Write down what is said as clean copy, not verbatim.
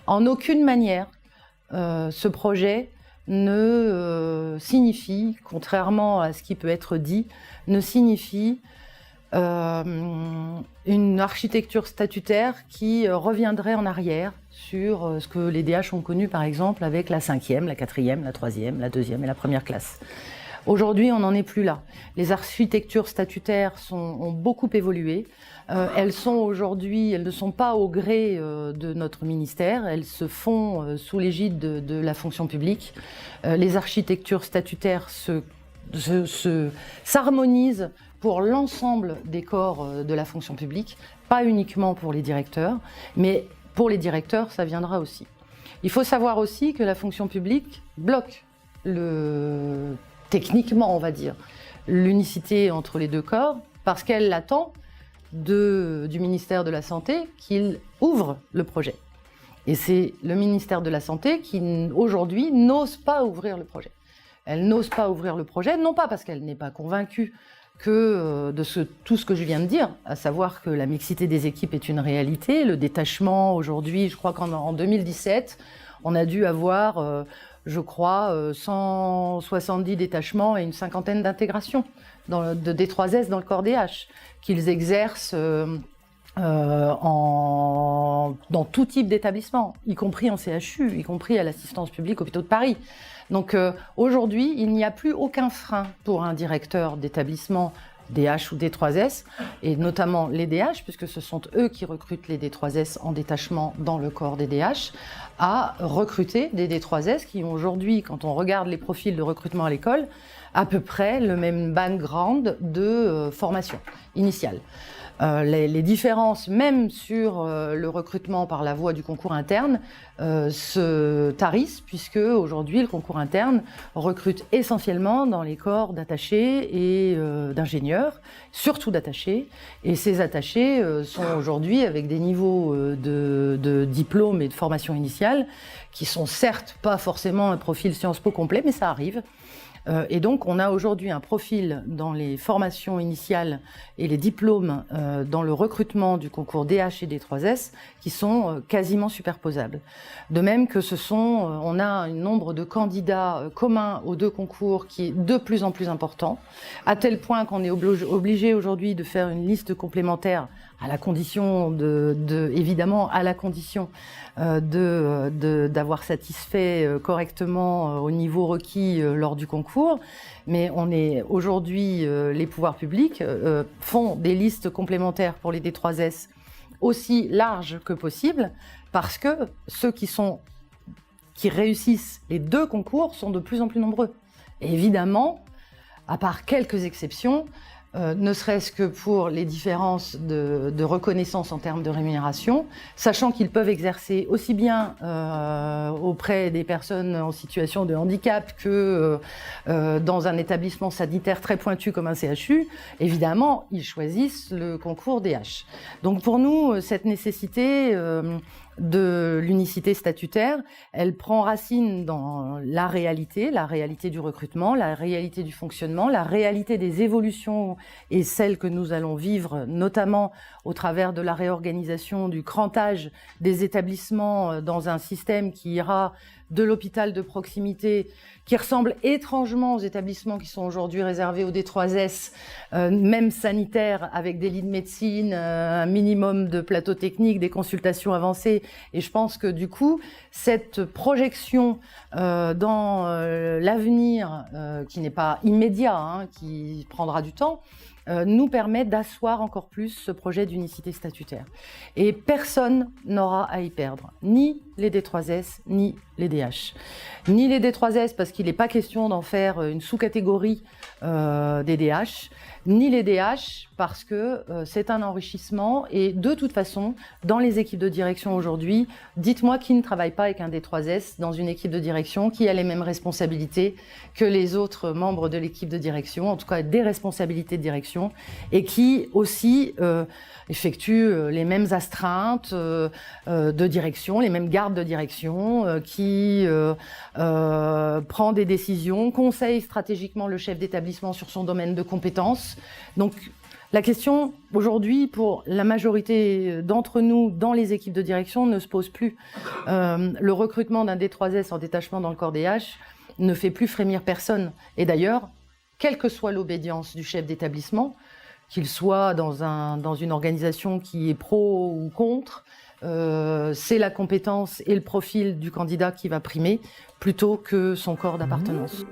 En aucune manière, ce projet ne signifie, contrairement à ce qui peut être dit, ne signifie une architecture statutaire qui reviendrait en arrière sur ce que les DH ont connu par exemple avec la 5e, la 4e, la 3e, la 2e et la première classe. Aujourd'hui, on n'en est plus là. Les architectures statutaires ont beaucoup évolué. Elles sont aujourd'hui, elles ne sont pas au gré de notre ministère, elles se font sous l'égide de la fonction publique. Les architectures statutaires s'harmonisent pour l'ensemble des corps de la fonction publique, pas uniquement pour les directeurs, mais pour les directeurs, ça viendra aussi. Il faut savoir aussi que la fonction publique bloque techniquement, on va dire, l'unicité entre les deux corps, parce qu'elle attend du ministère de la Santé qu'il ouvre le projet. Et c'est le ministère de la Santé qui, aujourd'hui, n'ose pas ouvrir le projet. Elle n'ose pas ouvrir le projet, non pas parce qu'elle n'est pas convaincue que tout ce que je viens de dire, à savoir que la mixité des équipes est une réalité, le détachement aujourd'hui, je crois qu'en 2017, on a dû avoir, 170 détachements et une cinquantaine d'intégrations de D3S dans le corps DH, qu'ils exercent dans tout type d'établissement, y compris en CHU, y compris à l'assistance publique hôpitaux de Paris. Donc aujourd'hui, il n'y a plus aucun frein pour un directeur d'établissement DH ou D3S, et notamment les DH, puisque ce sont eux qui recrutent les D3S en détachement dans le corps des DH, à recruter des D3S qui ont aujourd'hui, quand on regarde les profils de recrutement à l'école, à peu près le même background de formation initiale. Les différences, même sur le recrutement par la voie du concours interne, se tarissent, puisque aujourd'hui le concours interne recrute essentiellement dans les corps d'attachés et d'ingénieurs, surtout d'attachés. Et ces attachés sont aujourd'hui avec des niveaux de diplôme et de formation initiale qui sont certes pas forcément un profil Sciences Po complet, mais ça arrive. Et donc, on a aujourd'hui un profil dans les formations initiales et les diplômes dans le recrutement du concours DH et D3S qui sont quasiment superposables. De même que on a un nombre de candidats communs aux deux concours qui est de plus en plus important, à tel point qu'on est obligé aujourd'hui de faire une liste complémentaire à la condition évidemment, à la condition d'avoir satisfait correctement au niveau requis lors du concours. Mais aujourd'hui, les pouvoirs publics font des listes complémentaires pour les D3S aussi larges que possible, parce que ceux qui réussissent les deux concours sont de plus en plus nombreux. Et évidemment, à part quelques exceptions, ne serait-ce que pour les différences de reconnaissance en termes de rémunération, sachant qu'ils peuvent exercer aussi bien auprès des personnes en situation de handicap que dans un établissement sanitaire très pointu comme un CHU, évidemment, ils choisissent le concours DH. Donc pour nous, cette nécessité de l'unicité statutaire, elle prend racine dans la réalité du recrutement, la réalité du fonctionnement, la réalité des évolutions et celles que nous allons vivre, notamment au travers de la réorganisation du crantage des établissements dans un système qui ira de l'hôpital de proximité, qui ressemble étrangement aux établissements qui sont aujourd'hui réservés aux D3S, même sanitaires, avec des lits de médecine, un minimum de plateaux techniques, des consultations avancées. Et je pense que du coup, cette projection dans l'avenir, qui n'est pas immédiat, qui prendra du temps, nous permet d'asseoir encore plus ce projet d'unicité statutaire. Et personne n'aura à y perdre, ni les D3S, ni les DH. Ni les D3S, parce qu'il n'est pas question d'en faire une sous-catégorie des DH, ni les DH, parce que c'est un enrichissement. Et de toute façon, dans les équipes de direction aujourd'hui, dites-moi qui ne travaille pas avec un D3S dans une équipe de direction, qui a les mêmes responsabilités que les autres membres de l'équipe de direction, en tout cas des responsabilités de direction, et qui aussi effectue les mêmes astreintes de direction, les mêmes gardes de direction, qui prend des décisions, conseille stratégiquement le chef d'établissement sur son domaine de compétences. Donc La question, aujourd'hui, pour la majorité d'entre nous, dans les équipes de direction, ne se pose plus. Le recrutement d'un D3S en détachement dans le corps des H ne fait plus frémir personne. Et d'ailleurs, quelle que soit l'obédience du chef d'établissement, qu'il soit dans une organisation qui est pro ou contre, c'est la compétence et le profil du candidat qui va primer, plutôt que son corps d'appartenance.